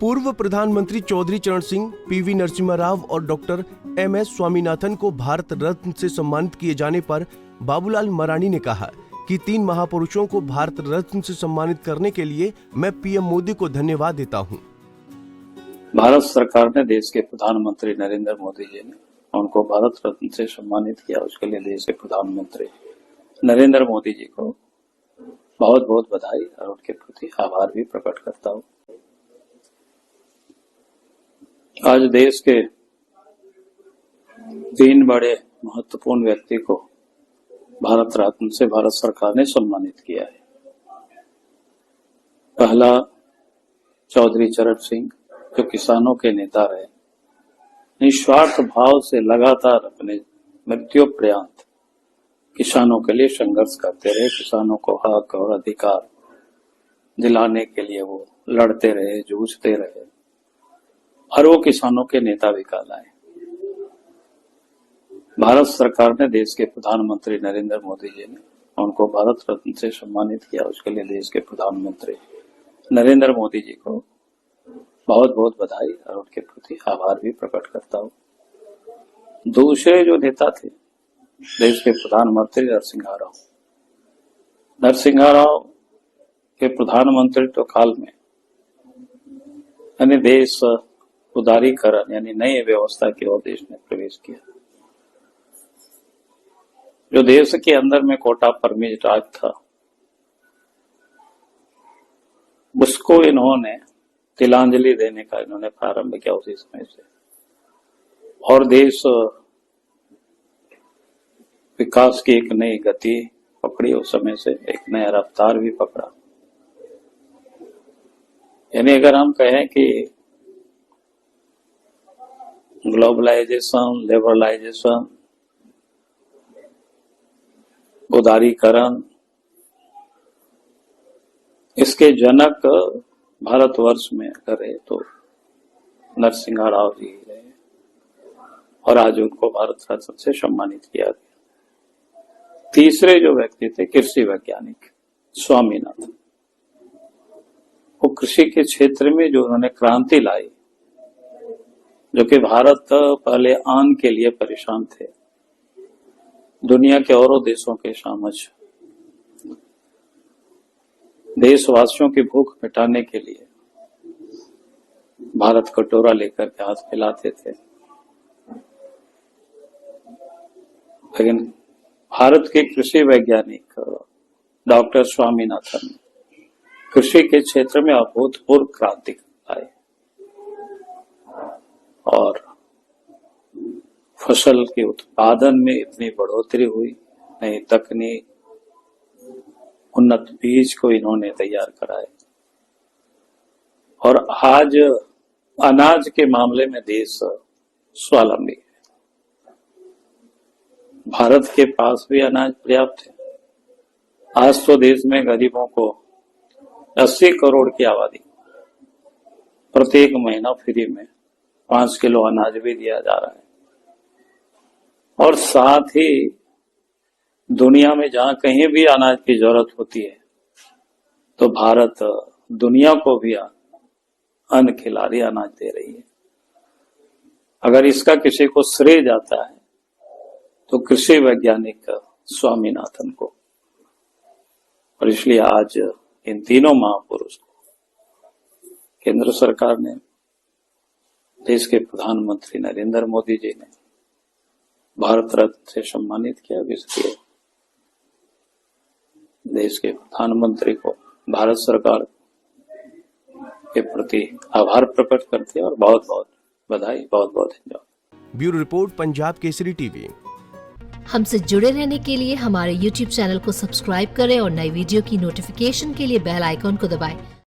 पूर्व प्रधानमंत्री चौधरी चरण सिंह, पीवी नरसिम्हा राव और डॉक्टर MS स्वामीनाथन को भारत रत्न से सम्मानित किए जाने पर बाबूलाल मरांडी ने कहा कि 3 महापुरुषों को भारत रत्न से सम्मानित करने के लिए मैं PM मोदी को धन्यवाद देता हूं। भारत सरकार ने देश के प्रधानमंत्री नरेंद्र मोदी जी ने उनको भारत रत्न से सम्मानित किया। उसके लिए देश के प्रधानमंत्री नरेंद्र मोदी जी को बहुत बहुत बधाई और उनके प्रति आभार भी प्रकट करता हूं। आज देश के 3 बड़े महत्वपूर्ण व्यक्ति को भारत रत्न से भारत सरकार ने सम्मानित किया है। पहला चौधरी चरण सिंह, जो किसानों के नेता रहे, निस्वार्थ भाव से लगातार अपने मृत्यु पर्यंत किसानों के लिए संघर्ष करते रहे। किसानों को हक और अधिकार दिलाने के लिए वो लड़ते रहे, जूझते रहे और वो किसानों के नेता भी कहलाए। भारत सरकार ने देश के प्रधानमंत्री नरेंद्र मोदी जी ने उनको भारत रत्न से सम्मानित किया। उसके लिए देश के प्रधानमंत्री नरेंद्र मोदी जी को बहुत बहुत बधाई और उनके प्रति आभार भी प्रकट करता हूं। दूसरे जो नेता थे देश के प्रधानमंत्री नरसिम्हा राव के प्रधानमंत्रित्व काल में यानी देश उदारीकरण यानी नई व्यवस्था की ओर देश ने प्रवेश किया। जो देश के अंदर में कोटा परमिट राज था, उसको इन्होंने तिलांजलि देने का इन्होंने प्रारंभ किया उसी समय से, और देश विकास की एक नई गति पकड़ी। उस समय से एक नया रफ्तार भी पकड़ा। यानी अगर हम कहें कि ग्लोबलाइजेशन, लिबरलाइजेशन, उदारीकरण, इसके जनक भारतवर्ष में करे तो नरसिम्हा राव जी रहे और आज उनको भारत रत्न से सम्मानित किया गया। तीसरे जो व्यक्ति थे कृषि वैज्ञानिक स्वामीनाथन, वो कृषि के क्षेत्र में जो उन्होंने क्रांति लाई, जो कि भारत पहले अन्न के लिए परेशान थे, दुनिया के औरों देशों के समक्ष देशवासियों की भूख मिटाने के लिए भारत कटोरा लेकर के हाथ फैलाते थे। लेकिन भारत के कृषि वैज्ञानिक डॉक्टर स्वामीनाथन कृषि के क्षेत्र में अभूतपूर्व क्रांति लाई और फसल के उत्पादन में इतनी बढ़ोतरी हुई। नई तकनीक, उन्नत बीज को इन्होंने तैयार कराए और आज अनाज के मामले में देश स्वावलंबी है। भारत के पास भी अनाज पर्याप्त है। आज तो देश में गरीबों को 80 करोड़ की आबादी प्रत्येक महीना फ्री में 5 किलो अनाज भी दिया जा रहा है। और साथ ही दुनिया में जहां कहीं भी अनाज की जरूरत होती है तो भारत दुनिया को भी अन्न खिला रही, अनाज दे रही है। अगर इसका किसी को श्रेय जाता है तो कृषि वैज्ञानिक स्वामीनाथन को, और इसलिए आज इन तीनों महापुरुष को केंद्र सरकार ने, देश के प्रधानमंत्री नरेंद्र मोदी जी ने भारत रत्न से सम्मानित किया। इसलिए देश के प्रधानमंत्री को भारत सरकार के प्रति आभार प्रकट करते हैं और बहुत बहुत बधाई, बहुत बहुत धन्यवाद। Bureau report, Punjab Kesari TV. हमसे जुड़े रहने के लिए हमारे YouTube चैनल को सब्सक्राइब करें और नई वीडियो की नोटिफिकेशन के लिए बेल आइकॉन को दबाएं।